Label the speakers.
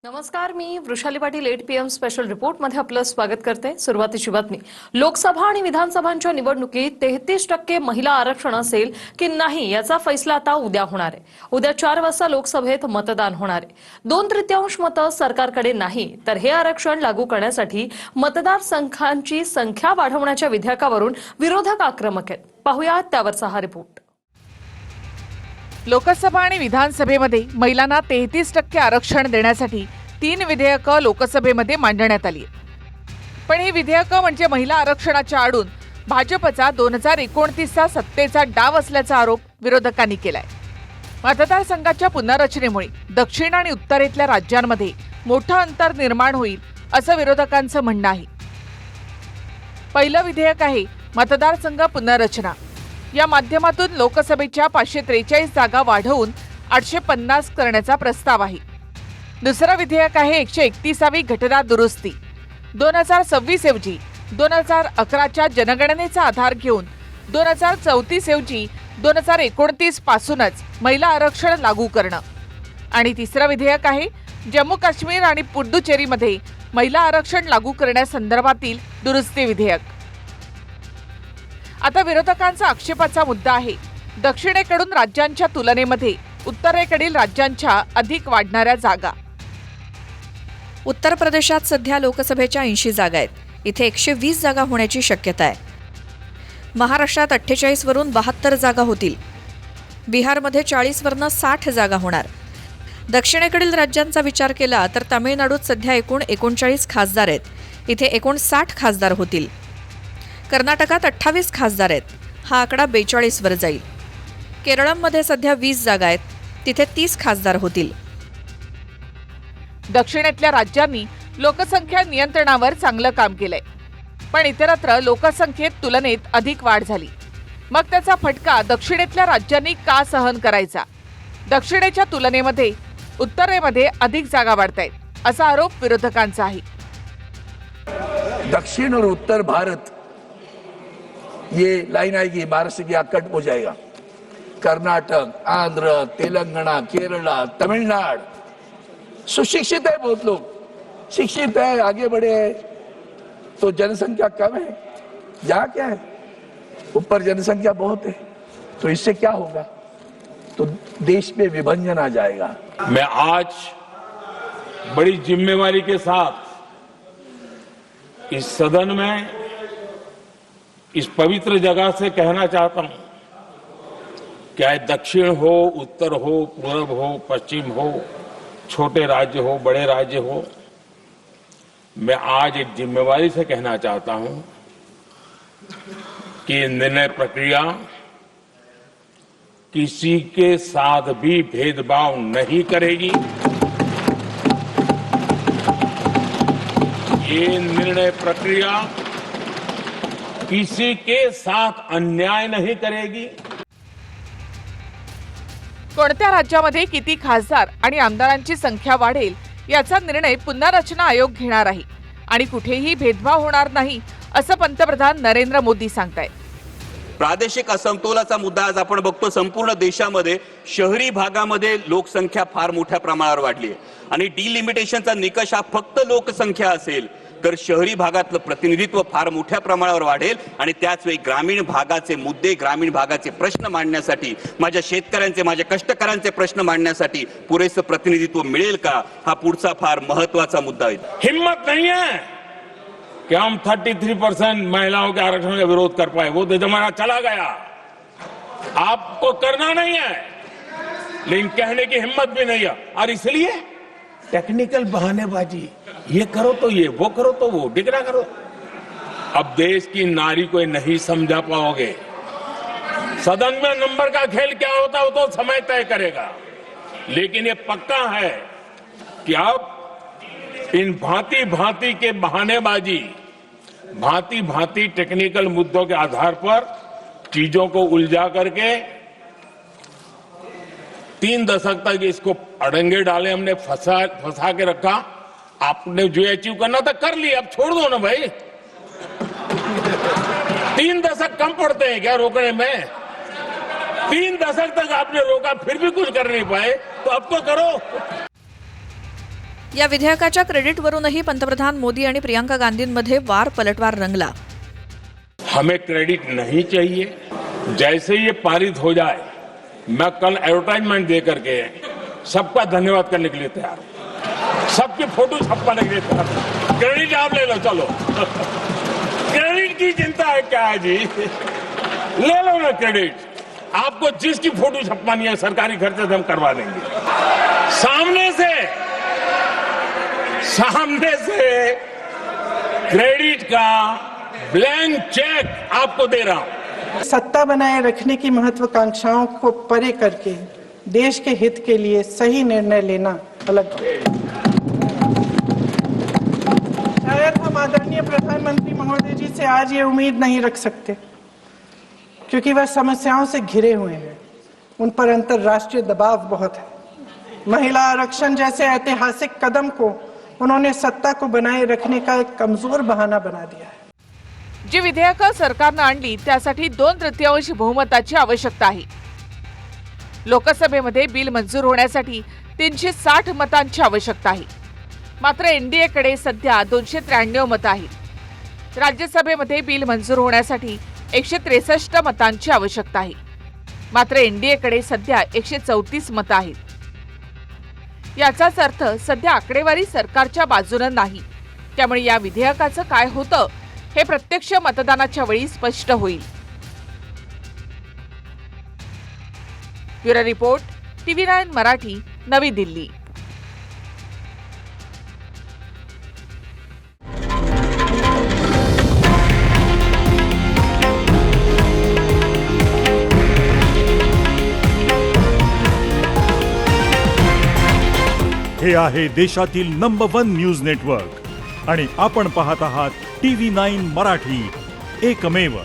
Speaker 1: नमस्कार, मी Vrushali Patil 8 PM special report मध्ये आपलं स्वागत करते। सुरुवातीची बातमी, लोकसभा आणि विधानसभांच्या निवडणुकीत 33% महिला आरक्षण असेल की नाही याचा फैसला आता उद्या होणार आहे। उद्या 4 वाजता लोकसभेत मतदान होणार आहे। 2/3 मतं सरकारकडे नाही तर हे आरक्षण लागू करण्यासाठी मतदारसंघांची संख्या वाढवण्याच्या विधेयकावरून विरोधक आक्रमक आहेत। पाहूया त्यावरचा हा रिपोर्ट।
Speaker 2: लोकसभा आणि विधानसभेमध्ये महिलांना 33% आरक्षण देण्यासाठी 3 विधेयकं लोकसभेमध्ये मांडण्यात आली आहेत। पण ही विधेयकं म्हणजे महिला आरक्षणाच्या आडून भाजपचा 2029चा सत्तेचा डाव असल्याचा आरोप विरोधकांनी केलाय। मतदारसंघाच्या पुनर्रचनेमुळे दक्षिण आणि उत्तरेतल्या राज्यांमध्ये मोठं अंतर निर्माण होईल असं विरोधकांचं म्हणणं आहे। पहिलं विधेयक आहे मतदारसंघ पुनर्रचना। या माध्यमातून लोकसभेच्या 543 जागा वाढवून 850 करण्याचा प्रस्ताव आहे। दुसरं विधेयक आहे 131वी घटना दुरुस्ती। 2026 ऐवजी 2011च्या जनगणनेचा आधार घेऊन 2034 ऐवजी 2029 पासूनच महिला आरक्षण लागू करणं। आणि तिसरं विधेयक आहे जम्मू काश्मीर आणि पुडुचेरीमध्ये महिला आरक्षण लागू करण्यासंदर्भातील दुरुस्ती विधेयक। आता विरोधकांचा आक्षेपाचा मुद्दा आहे दक्षिणेकडून राज्यांच्या तुलनेमध्ये उत्तरेकडील राज्यांच्या अधिक वाढणाऱ्या जागा।
Speaker 3: उत्तर प्रदेशात सध्या लोकसभेच्या 80 जागा आहेत, इथे 120 जागा होण्याची शक्यता आहे। महाराष्ट्रात 48 वरून 72 जागा होतील। बिहारमध्ये 40 वरून 60 जागा होणार। दक्षिणेकडील राज्यांचा विचार केला तर तामिळनाडूत सध्या एकूण 39 खासदार आहेत, इथे 59 खासदार होतील। कर्नाटकात 28 खासदार आहेत, हा आकडा 42 वर जाईल। केरळमध्ये सध्या 20 जागा आहेत, तिथे 30 खासदार होतील।
Speaker 2: दक्षिणेतल्या राज्यांनी लोकसंख्या नियंत्रणावर चांगलं काम केलंय, पण इतरत्र लोकसंख्येत तुलनेत अधिक वाढ झाली। मग त्याचा फटका दक्षिणेतल्या राज्यांनी का सहन करायचा? दक्षिणेच्या तुलनेमध्ये उत्तरेमध्ये अधिक जागा वाढतायत असा आरोप विरोधकांचा आहे।
Speaker 4: दक्षिण और उत्तर भारत ये लाइन आएगी, महाराष्ट्र की कट हो जाएगा। कर्नाटक, आंध्र, तेलंगाना, केरला, तमिलनाडु सुशिक्षित है, बहुत लोग शिक्षित है, आगे बढ़े हैं, तो जनसंख्या कम है। यहाँ क्या है, ऊपर जनसंख्या बहुत है, तो इससे क्या होगा? तो देश में विभाजन आ जाएगा।
Speaker 5: मैं आज बड़ी जिम्मेवारी के साथ इस सदन में इस पवित्र जगह से कहना चाहता हूं, चाहे दक्षिण हो, उत्तर हो, पूर्व हो, पश्चिम हो, छोटे राज्य हो, बड़े राज्य हो, मैं आज एक जिम्मेवारी से कहना चाहता हूं कि निर्णय प्रक्रिया किसी के साथ भी भेदभाव नहीं करेगी। ये निर्णय प्रक्रिया किसी के साथ अन्याय नहीं करेगी।
Speaker 2: कोणत्या राज्यामध्ये किती खासदार आणि आमदारांची संख्या वाढेल याचा निर्णय पुनर्रचना आयोग घेणार आहे आणि कुठेही भेदभाव होणार नाही असं पंतप्रधान नरेंद्र मोदी सांगतायत।
Speaker 6: प्रादेशिक असमतोलाचा मुद्दा आज आपण बघतो संपूर्ण देशामध्ये शहरी भागामध्ये लोकसंख्या फार मोठ्या प्रमाणावर वाढली आहे आणि डिलिमिटेशनचा निकष हा फक्त लोकसंख्या असेल तर शहरी भागातलं प्रतिनिधित्व फार मोठ्या प्रमाणावर वाढेल आणि त्याच वेळी ग्रामीण भागाचे मुद्दे, ग्रामीण भागाचे प्रश्न मांडण्यासाठी, माझ्या शेतकऱ्यांचे, माझ्या कष्टकऱ्यांचे प्रश्न मांडण्यासाठी पुरेसं प्रतिनिधित्व मिळेल का, हा पुढचा फार महत्त्वाचा मुद्दा आहे।
Speaker 5: हिम्मत नहीं है कि हम 33% महिलाओं के आरक्षण का विरोध कर पाए, वो तो जमाना चला गया। आपको करना नहीं है, लेकिन कहने की हिम्मत भी नहीं है, और इसलिए टेक्निकल बहानेबाजी, ये करो तो ये, वो करो तो वो, डिगरा करो। अब देश की नारी को नहीं समझा पाओगे। सदन में नंबर का खेल क्या होता है वो तो समय तय करेगा, लेकिन ये पक्का है कि अब इन भांति भांति के बहानेबाजी, भांति भांति टेक्निकल मुद्दों के आधार पर चीजों को उलझा करके 3 दशक तक इसको अड़ंगे डाले, हमने फंसा के रखा। आपने जो अचीव करना था कर लिया, अब छोड़ दो ना भाई। 3 दशक कम पड़ते हैं क्या रोकने में? 3 दशक तक आपने रोका, फिर भी कुछ कर नहीं पाए, तो अब तो करो।
Speaker 3: या विधेयकाच्या क्रेडिटवरूनही पंतप्रधान मोदी आणि प्रियंका गांधींमध्ये वार पलटवार रंगला.
Speaker 5: हमें क्रेडिट नहीं चाहिए. जैसे ये पारित हो जाए मैं कल एडवर्टाइजमेंट दे करके सबका धन्यवाद करने के लिए तैयार हूं. सबकी फोटो छपवाने के लिए तैयार हूं. क्रेडिट आप ले लो. चलो क्रेडिट की चिंता है क्या है जी. ले लो ना क्रेडिट. आपको जिसकी फोटो छपवानी है सरकारी खर्चे से हम करवा देंगे. सामने से क्रेडिट का ब्लैंक चेक आपको दे रहा हूं.
Speaker 7: सत्ता बनाए रखने की महत्वाकांक्षाओं को परे करके देश के हित के लिए सही निर्णय लेना अलग बात. शायद हम आदरणीय प्रधानमंत्री महोदय जी से आज ये उम्मीद नहीं रख सकते क्योंकि वह समस्याओं से घिरे हुए हैं. उन पर अंतर्राष्ट्रीय दबाव बहुत है. महिला आरक्षण जैसे ऐतिहासिक कदम को उन्होंने सत्ता को बनाए रखने का एक कमजोर बहाना बना दिया है.
Speaker 2: जी विधेयकं सरकारनं आणली त्यासाठी 2/3 बहुमताची आवश्यकता आहे. लोकसभेमध्ये बिल मंजूर होण्यासाठी 360 मतांची आवश्यकता आहे. मात्र एनडीएकडे सध्या 293 मतं आहेत. राज्यसभेमध्ये बिल मंजूर होण्यासाठी 163 मतांची आवश्यकता आहे. मात्र एनडीएकडे सध्या 134 मतं आहेत. याचाच अर्थ सध्या आकडेवारी सरकारच्या बाजूने नाही. त्यामुळे या विधेयकाचं काय होतं हे प्रत्यक्ष मतदानाच्या वेळी स्पष्ट होईल. ब्युरो रिपोर्ट, TV9 मराठी, नवी दिल्ली.
Speaker 8: हे आहे देशातील नंबर 1 न्यूज नेटवर्क आणि आपण पाहत आहात TV9 मराठी, एकमेव.